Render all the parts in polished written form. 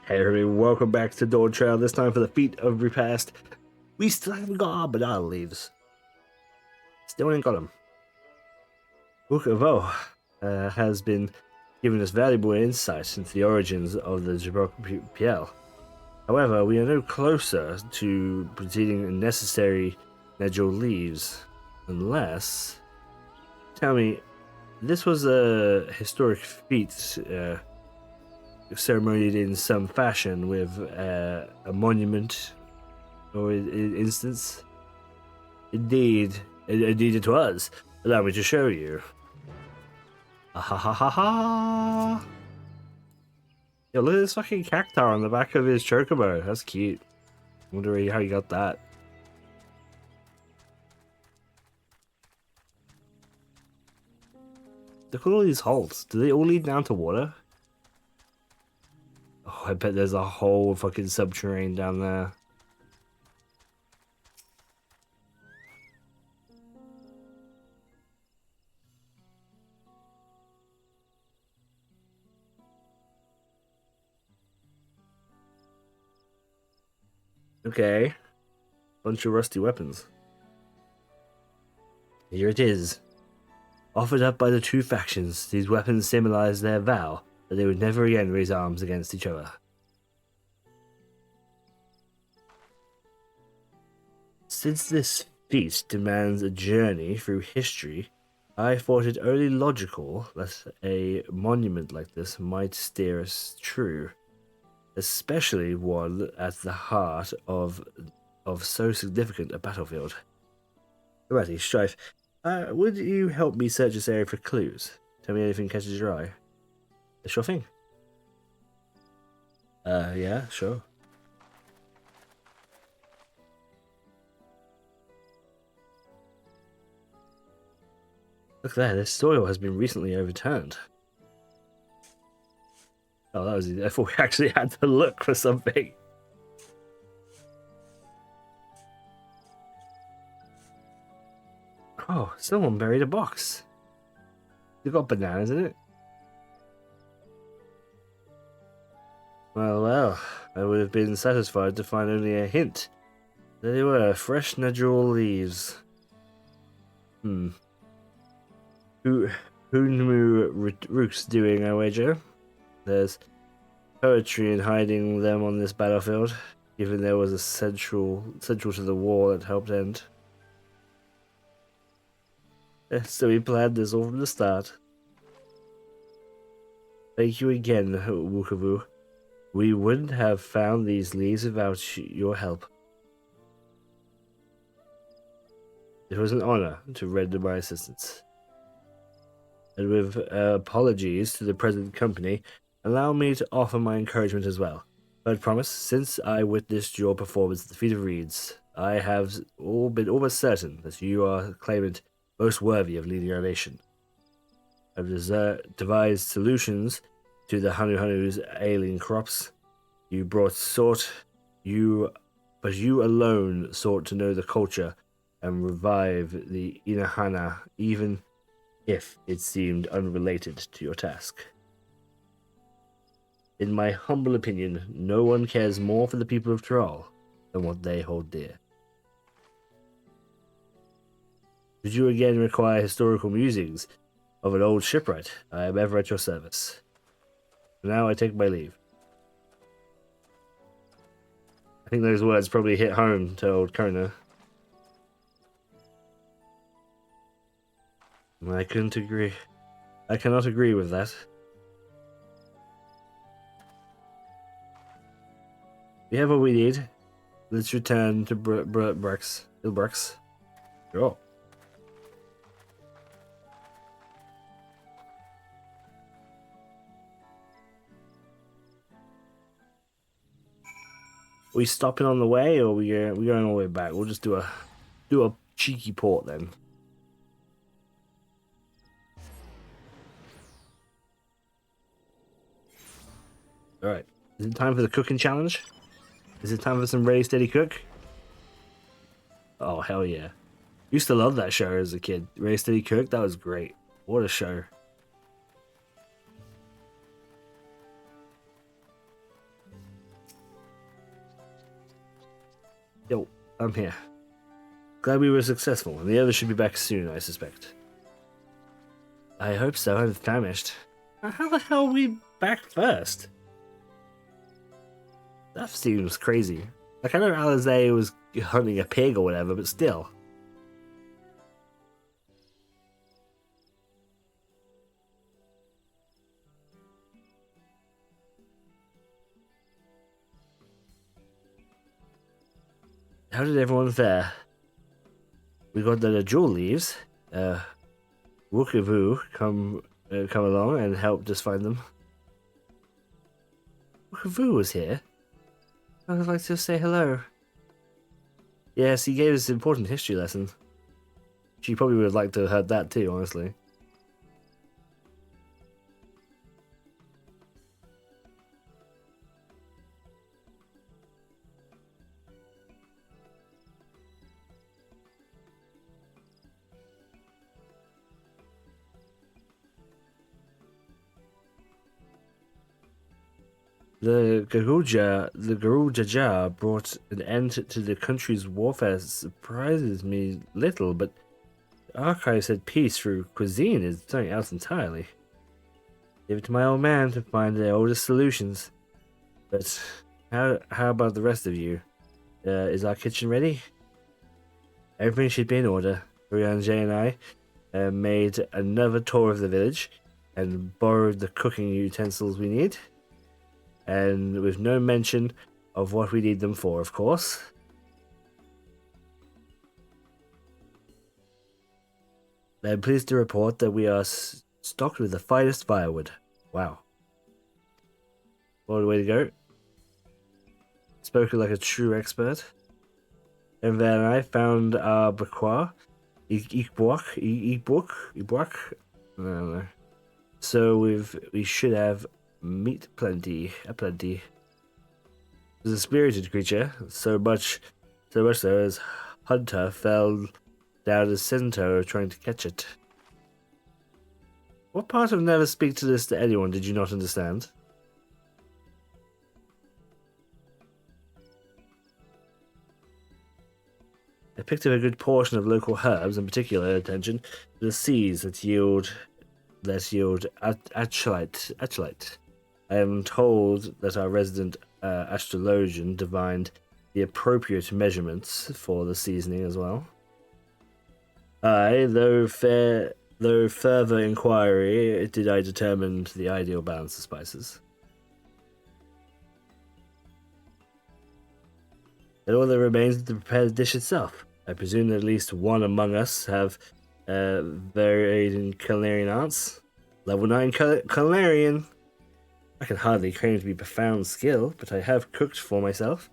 Hey everybody, welcome back to Dawntrail, this time for the feat of Repast. We still haven't got our banana leaves. Still ain't got them. Book of O has been giving us valuable insight into the origins of the Keali. However, we are no closer to proceeding necessary natural leaves, unless... Tell me, this was a historic feat ceremonied in some fashion with a monument or instance. Indeed it was. Allow me to show you. Ha ha ha ha! Yo, look at this fucking cacti on the back of his chocobo. That's cute. Wonder how you got that. Look at all these holes. Do they all lead down to water? Oh, I bet there's a whole fucking subterranean down there. Okay. Bunch of rusty weapons. Here it is. Offered up by the two factions, these weapons symbolize their vow that they would never again raise arms against each other. Since this feat demands a journey through history, I thought it only logical that a monument like this might steer us true, especially one at the heart of so significant a battlefield. Alrighty, Strife, would you help me search this area for clues? Tell me anything catches your eye. Sure thing. Yeah, sure. Look there, this soil has been recently overturned. Oh, that was easy. I thought we actually had to look for something. Oh, someone buried a box. You got bananas in it? Well, I would have been satisfied to find only a hint. There they were, fresh natural leaves. Who knew Rook's doing, I wager? There's poetry in hiding them on this battlefield, given there was a central to the war that helped end. So we planned this all from the start. Thank you again, Wukavu. We wouldn't have found these leaves without your help. It was an honor to render my assistance. And with apologies to the present company, allow me to offer my encouragement as well. But I promise, since I witnessed your performance at the Feat of Reeds, I have been almost certain that you are the claimant most worthy of leading our nation. I've devised solutions to the Hanu's ailing crops. But you alone sought to know the culture and revive the Inahana, even if it seemed unrelated to your task. In my humble opinion, no one cares more for the people of Thrall than what they hold dear. Should you again require historical musings of an old shipwright, I am ever at your service. For now I take my leave. I think those words probably hit home to old Kona. I couldn't agree. I cannot agree with that. We have what we need. Let's return to Ilbrux. Sure. Are we stopping on the way, or we going all the way back? We'll just do a cheeky port then. All right. Is it time for the cooking challenge? Is it time for some Ready Steady Cook? Oh hell yeah! Used to love that show as a kid. Ready Steady Cook, that was great. What a show! I'm here. Glad we were successful, and the others should be back soon, I suspect. I hope so. I'm famished. How the hell are we back first? That seems crazy. Like, I know Alizé was hunting a pig or whatever, but still. How did everyone fare? We got the jewel leaves. Wukavu come along and helped us find them. Wukavu was here. I would like to say hello. Yes, he gave us an important history lesson. She probably would have liked to have heard that too, honestly. The Garuja Jar brought an end to the country's warfare surprises me little, but the archive said peace through cuisine is something else entirely. Give it to my old man to find the oldest solutions. But how about the rest of you? Is our kitchen ready? Everything should be in order. Ryanje and I made another tour of the village and borrowed the cooking utensils we need. And with no mention of what we need them for, of course. I'm pleased to report that we are stocked with the finest firewood. Wow. What a way to go. Spoken like a true expert. And then I found our Bakwa. Ikbwak. I don't know. So we should have meat aplenty. It was a spirited creature, so much so as Hunter fell down a centaur trying to catch it. What part of never speak to this to anyone did you not understand? I picked up a good portion of local herbs, in particular attention to the seeds that yield achylite. I am told that our resident astrologian divined the appropriate measurements for the seasoning as well. Though further inquiry, did I determine the ideal balance of spices. And all that remains is to prepare the dish itself. I presume that at least one among us have varying culinary arts. Level 9 culinarian. I can hardly claim to be profound skill, but I have cooked for myself.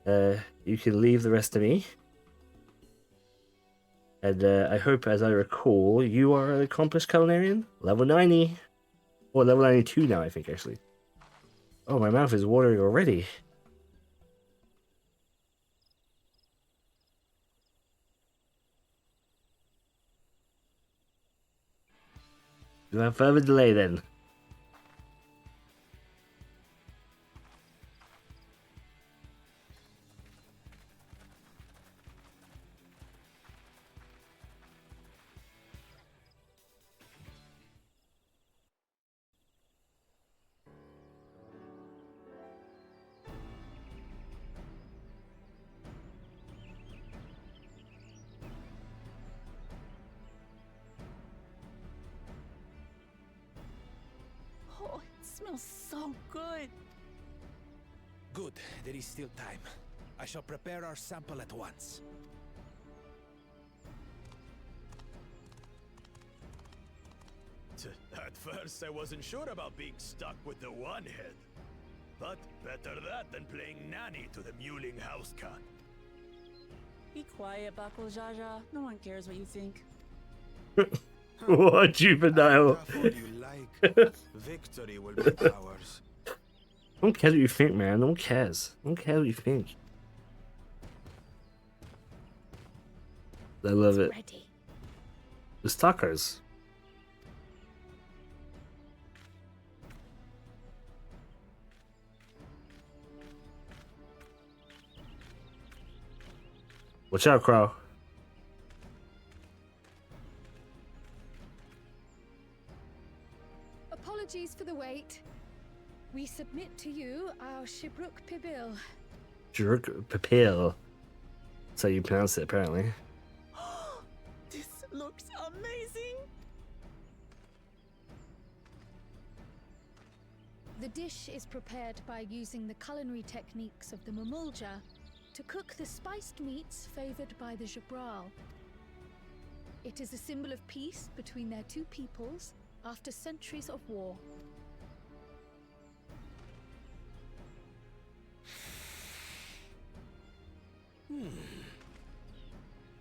You can leave the rest to me. And I hope, as I recall, you are an accomplished culinarian? Level 90. Or level 92 now, I think, actually. Oh, my mouth is watering already. Without further delay, then. Oh, it smells so good. Good, there is still time. I shall prepare our sample at once. At first, I wasn't sure about being stuck with the one head. But better that than playing nanny to the mewling house cat. Be quiet, Bakul Jaja. No one cares what you think. What, juvenile? What you like. Victory will be ours. No one cares what you think, man. No one cares. No one cares what you think. I love it. Ready. The stalkers. Watch out, Crow. Apologies for the wait. We submit to you our Shibruk Pibil. Jerk Papil. That's how you pronounce it, apparently. This looks amazing. The dish is prepared by using the culinary techniques of the Mamulja to cook the spiced meats favored by the Jabral. It is a symbol of peace between their two peoples after centuries of war.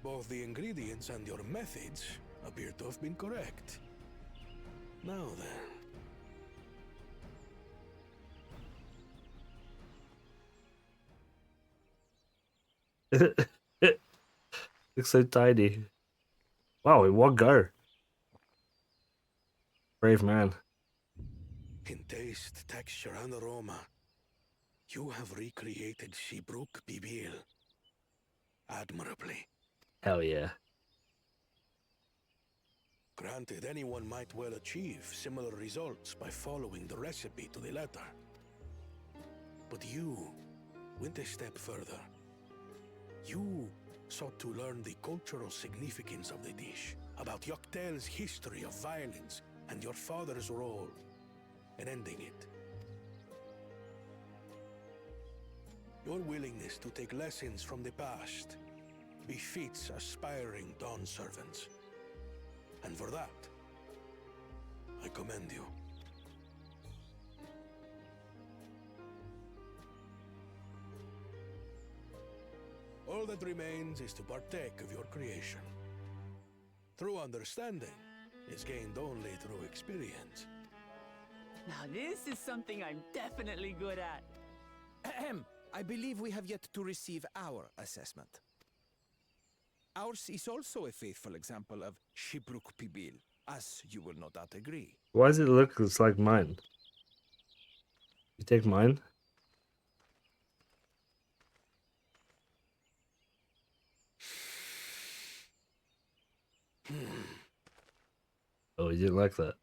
Both the ingredients and your methods appear to have been correct. Now then. Looks so tiny. Wow, in one go. Brave man. In taste, texture, and aroma, you have recreated Shibruk Pibil admirably. Hell yeah. Granted, anyone might well achieve similar results by following the recipe to the letter. But you went a step further. You sought to learn the cultural significance of the dish, about Yoktel's history of violence and your father's role in ending it. Your willingness to take lessons from the past befits aspiring Dawn servants. And for that, I commend you. All that remains is to partake of your creation. True understanding is gained only through experience. Now this is something I'm definitely good at. Ahem. I believe we have yet to receive our assessment. Ours is also a faithful example of Shibruk Pibil, as you will no doubt agree. Why does it look just like mine? You take mine? Oh, you didn't like that.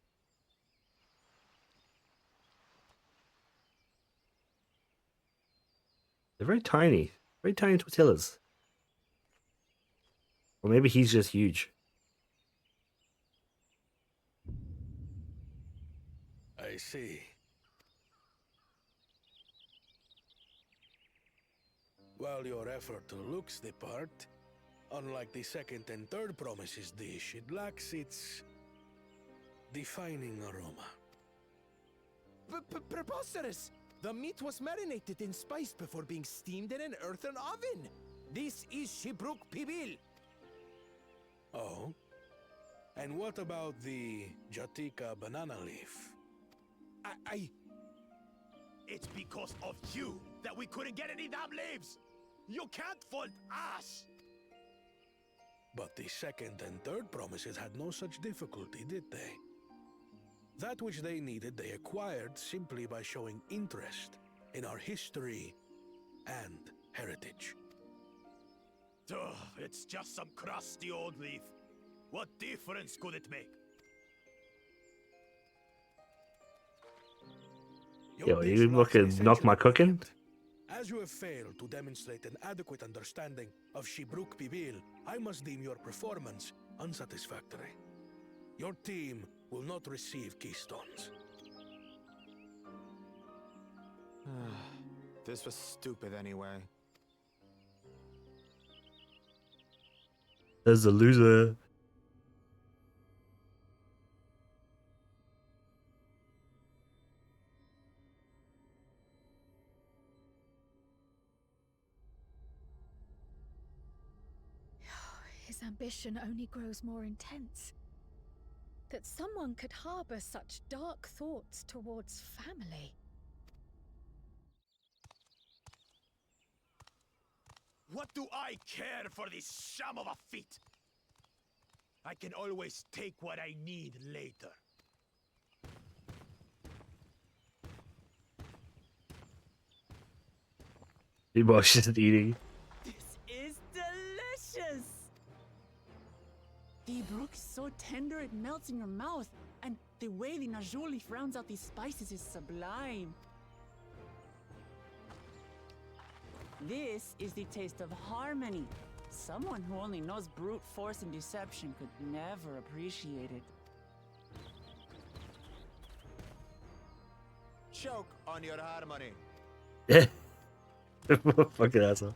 They're very tiny tortillas. Or maybe he's just huge. I see. While your effort looks the part, unlike the second and third promises dish, it lacks its defining aroma. Preposterous! The meat was marinated and spiced before being steamed in an earthen oven. This is Shibruk Pibil. Oh? And what about the Jatika banana leaf? It's because of you that we couldn't get any damn leaves. You can't fault us. But the second and third promises had no such difficulty, did they? That which they needed, they acquired simply by showing interest in our history and heritage. Ugh, it's just some crusty old leaf. What difference could it make? Yo, dish you lacks fucking the knock my essential cooking? ingredient. As you have failed to demonstrate an adequate understanding of Shibruk Pibil, I must deem your performance unsatisfactory. Your team will not receive keystones. This was stupid anyway. There's a loser. His ambition only grows more intense. That someone could harbor such dark thoughts towards family. What do I care for this sham of a feat? I can always take what I need later. People are just eating. This is delicious. tender it melts in your mouth, and the way the Najuli frowns out these spices is sublime. This is the taste of harmony. Someone who only knows brute force and deception could never appreciate it. Choke on your harmony. Yeah. Fucking asshole.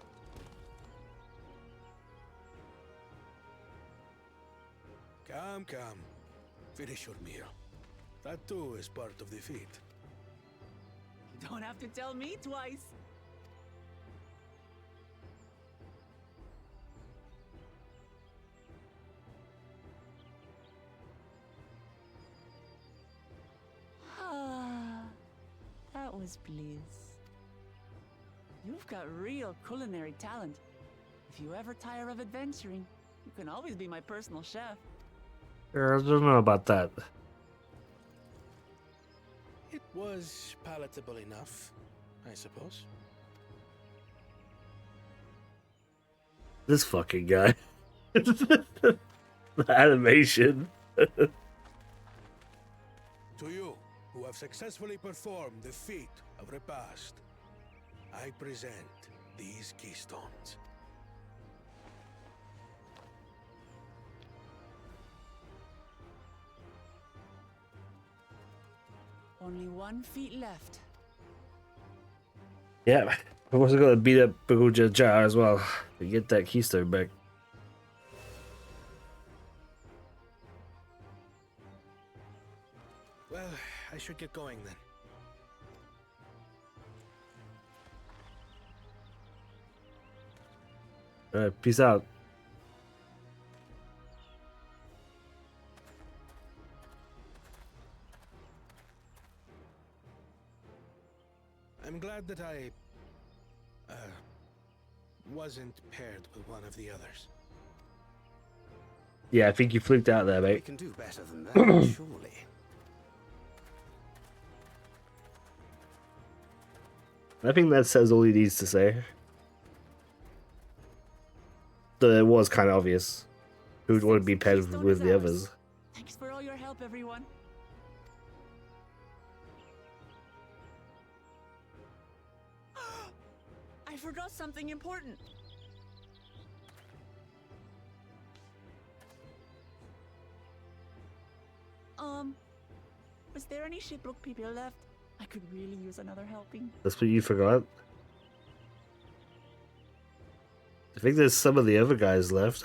Come. Finish your meal. That too is part of the feat. You don't have to tell me twice. That was bliss. You've got real culinary talent. If you ever tire of adventuring, you can always be my personal chef. I don't know about that. It was palatable enough, I suppose. This fucking guy. The animation. To you, who have successfully performed the feat of Repast, I present these keystones. Only 1 feet left. Yeah, I wasn't gonna beat up Baguja Jar as well to get that keystone back. Well, I should get going then. Peace out. I'm glad that I wasn't paired with one of the others. Yeah, I think you flipped out there, We mate. can do better than that, surely. I think that says all he needs to say. Though it was kind of obvious who'd want to be paired Keystone with is the ours. others. Thanks for all your help, everyone. I forgot something important. Was there any Shiprook people left? I could really use another helping. That's what you forgot. I think there's some of the other guys left.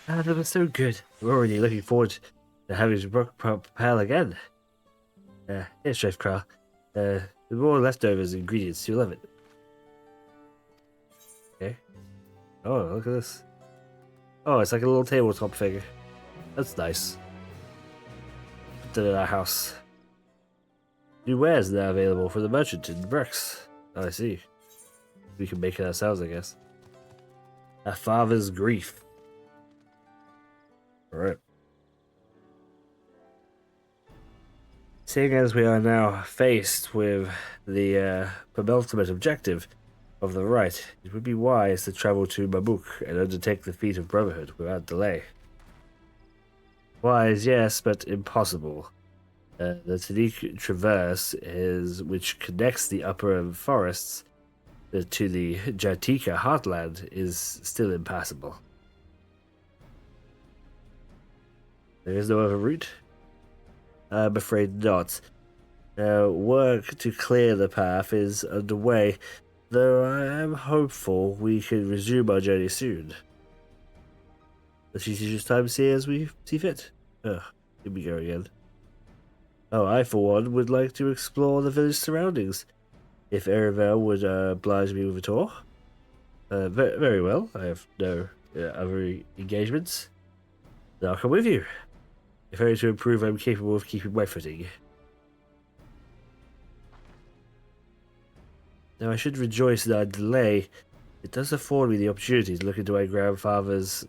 Ah, that was so good. We're already looking forward to having to propel again. Here's Chef Kral. The more leftovers ingredients, you'll love it. Okay. Oh, look at this. Oh, it's like a little tabletop figure. That's nice. Put that in our house. New wares now available for the merchant in Brooks. Oh, I see. We can make it ourselves, I guess. A father's grief. Alright. Seeing as we are now faced with the penultimate objective of the rite, it would be wise to travel to Mabuk and undertake the feat of brotherhood without delay. Wise, yes, but impossible. The Tadik Traverse which connects the upper forests to the Jatika heartland is still impassable. There is no other route? I'm afraid not. Work to clear the path is underway, though I am hopeful we can resume our journey soon. Let's use this time to see as we see fit. Here we go again. Oh, I for one would like to explore the village surroundings. If Erevel would oblige me with a tour. Very well. I have no other engagements. Then I'll come with you. If only to improve, I'm capable of keeping my footing. Now I should rejoice in our delay. It does afford me the opportunity to look into my grandfather's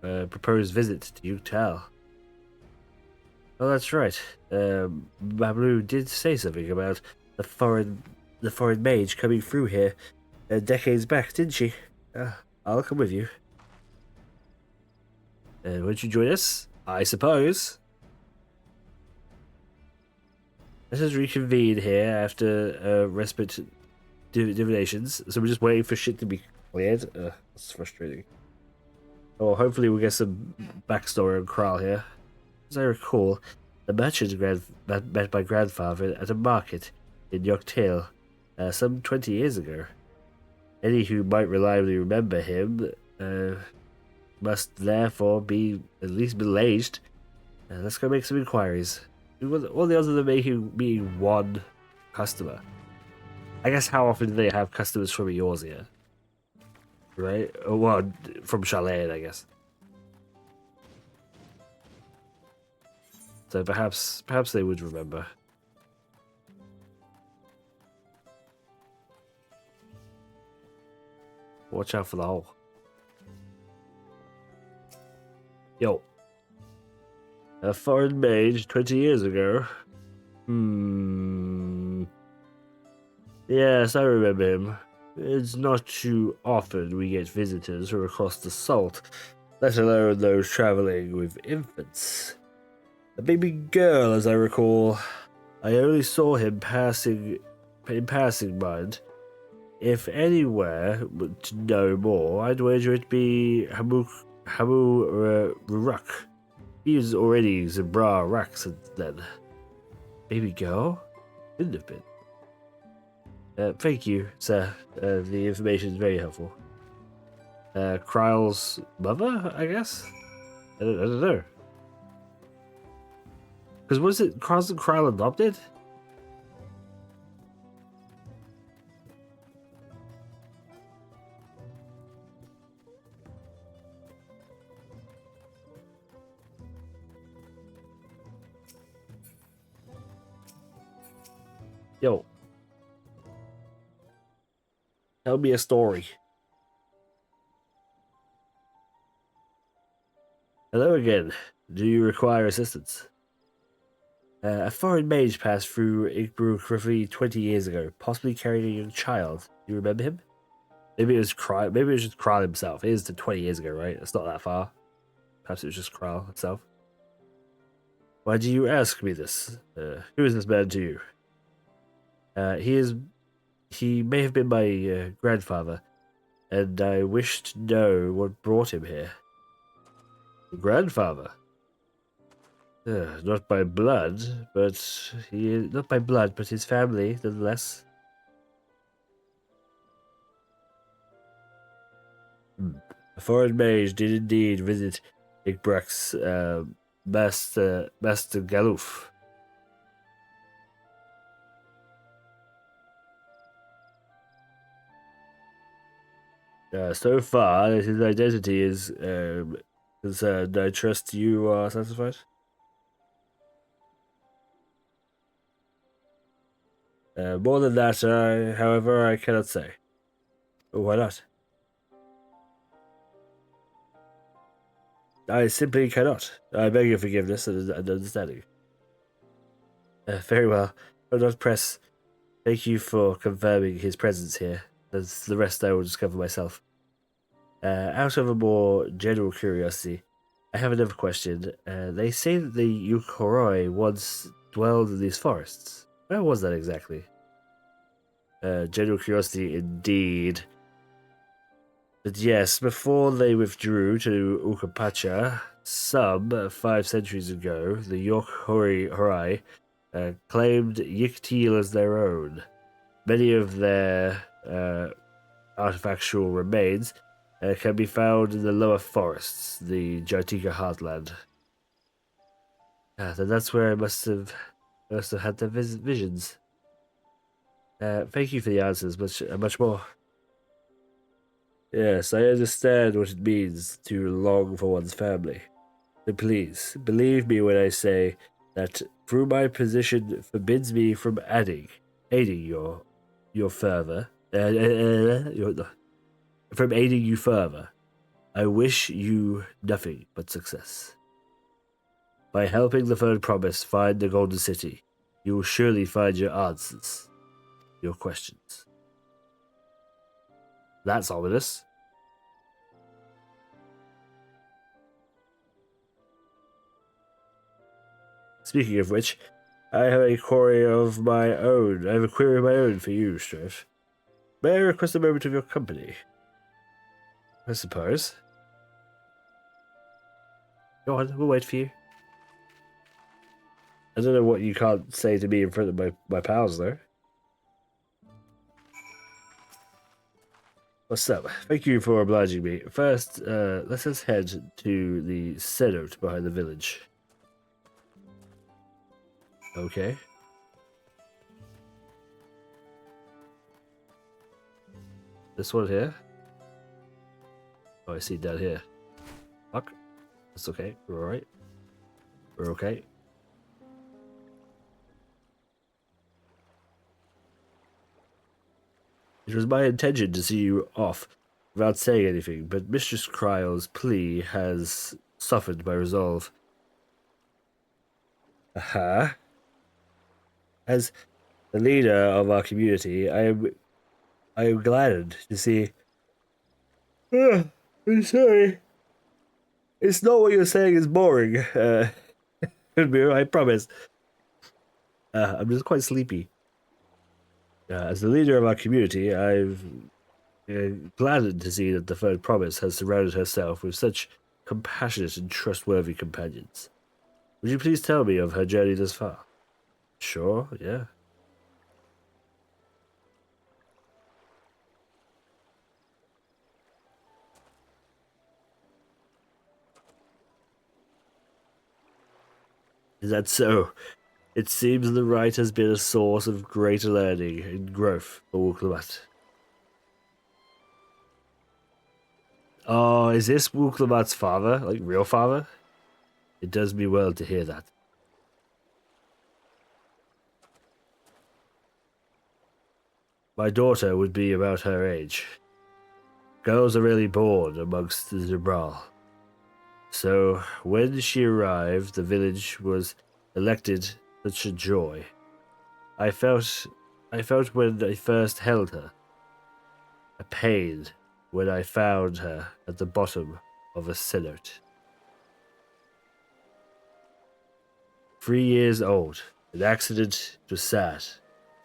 proposed visit to Utal. Oh, that's right. Bablu did say something about the foreign mage coming through here decades back, didn't she? I'll come with you. Won't you join us? I suppose. Let us reconvene here after respite divinations. So we're just waiting for shit to be cleared. That's frustrating. Oh, hopefully we'll get some backstory on Kral here. As I recall, the merchant met my grandfather at a market in Yorktail some 20 years ago. Any who might reliably remember him must therefore be at least middle-aged. Let's go make some inquiries. All the others are being one customer. I guess how often do they have customers from Eorzea? Right? Or well, from Shalane, I guess. So perhaps they would remember. Watch out for the hole. Yo. A foreign mage 20 years ago. Yes, I remember him. It's not too often we get visitors from across the salt, let alone those traveling with infants. A baby girl, as I recall. I only saw him in passing, mind. If anywhere to know more, I'd wager it'd be Hamu Ruruk. He was already Zabra Rak since then. Baby girl? Couldn't have been. Thank you, sir. The information is very helpful. Kryl's mother, I guess? I don't know. Because was it Kryl adopted? Yo. Tell me a story. Hello again. Do you require assistance? A foreign mage passed through Igbrook roughly 20 years ago, possibly carrying a young child. Do you remember him? Maybe it was Kral. Maybe it was just Kral himself. It is 20 years ago, right? It's not that far. Perhaps it was just Kral itself. Why do you ask me this? Who is this man to you? He may have been my grandfather, and I wish to know what brought him here. Grandfather? Not by blood, but his family, nonetheless. A foreign mage did indeed visit Igbrak's Master Galuf. So far, his identity is concerned. I trust you are satisfied? More than that, however, I cannot say. Why not? I simply cannot. I beg your forgiveness and understanding. Very well. I'll not press. Thank you for confirming his presence here. As the rest I will discover myself. Out of a more general curiosity, I have another question. They say that the Yukoroi once dwelled in these forests. Where was that exactly? General curiosity indeed. But yes, before they withdrew to Ukapacha, some 5 centuries ago, the York-Horai claimed Yiktil as their own. Many of their artifactual remains can be found in the lower forests, the Jartika heartland. Then that's where I must have had the visions. Thank you for the answers, much more. Yes, I understand what it means to long for one's family. But please, believe me when I say that through my position forbids me from aiding your further, from aiding you further. I wish you nothing but success. By helping the Third Promise find the Golden City, you will surely find your answers, your questions. That's ominous. Speaking of which, I have a query of my own. I have a query of my own for you, Strife. May I request a moment of your company? I suppose. Go on, we'll wait for you. I don't know what you can't say to me in front of my pals, though. What's up? Thank you for obliging me. First, let us head to the cenote behind the village. Okay. This one here? Oh, I see it down here. Fuck. That's okay. We're alright. We're okay. It was my intention to see you off without saying anything, but Mistress Kryle's plea has softened my resolve. Aha. As the leader of our community, I am gladdened to see. I'm sorry. It's not what you're saying is boring. I promise. I'm just quite sleepy. As the leader of our community, I'm gladdened to see that the Third Promise has surrounded herself with such compassionate and trustworthy companions. Would you please tell me of her journey thus far? Sure, yeah. Is that so? It seems the rite has been a source of great learning and growth for Wuklamat. Oh, is this Wuklamat's father? Like, real father? It does me well to hear that. My daughter would be about her age. Girls are really born amongst the Zabral. So, when she arrived, the village was elected such a joy. I felt when I first held her, a pain when I found her at the bottom of a cenote. 3 years old, an accident, it was sad,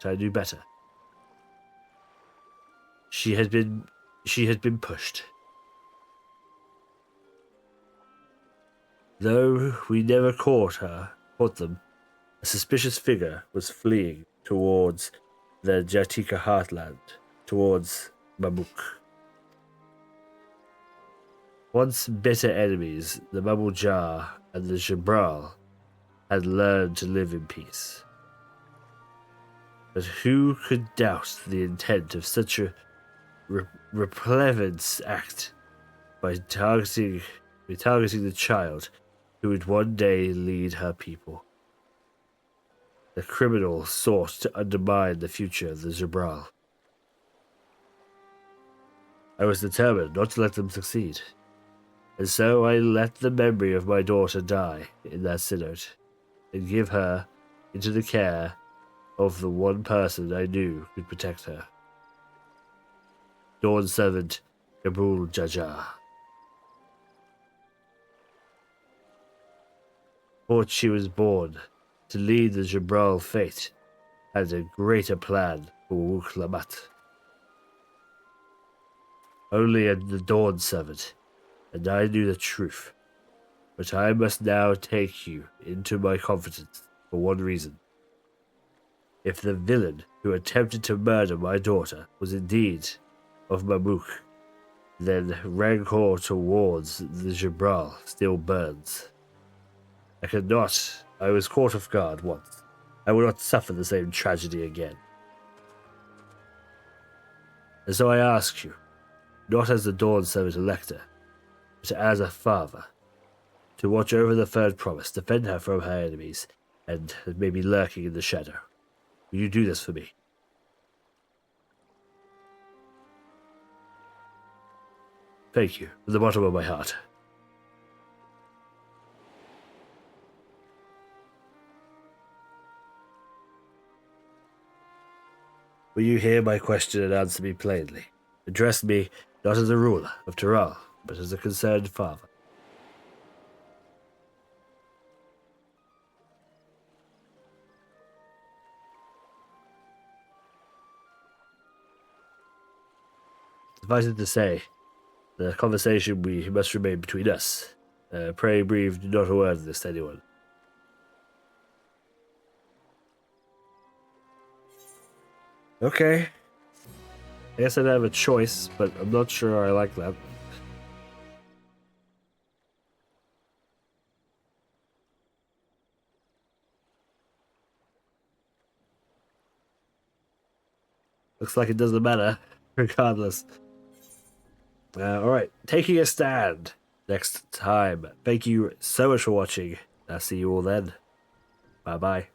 but I knew better. She had been pushed. Though we never caught them, a suspicious figure was fleeing towards the Jatika heartland, towards Mamuk. Once bitter enemies, the Mamuljar and the Jabral had learned to live in peace. But who could doubt the intent of such a repellent act by targeting the child who would one day lead her people? The criminal sought to undermine the future of the Jabral. I was determined not to let them succeed, and so I let the memory of my daughter die in that synod, and give her into the care of the one person I knew could protect her. Dawn servant Gabul Jaja. For she was born to lead the Jabral fate, had a greater plan for Wuklamat. Only the Dawn servant, and I knew the truth. But I must now take you into my confidence for one reason. If the villain who attempted to murder my daughter was indeed of Mamuk, then rancor towards the Jabral still burns. I was caught off guard once. I will not suffer the same tragedy again. And so I ask you, not as the Dawn Servant Elector, but as a father, to watch over the Third Promise, defend her from her enemies, and maybe lurking in the shadow. Will you do this for me? Thank you, from the bottom of my heart. Will you hear my question and answer me plainly? Address me not as a ruler of Terral, but as a concerned father. Suffice it to say, the conversation we must remain between us. Pray breathe not a word of this to anyone. Okay. I guess I don't have a choice, but I'm not sure I like that. Looks like it doesn't matter, regardless. Alright, taking a stand next time. Thank you so much for watching. I'll see you all then. Bye-bye.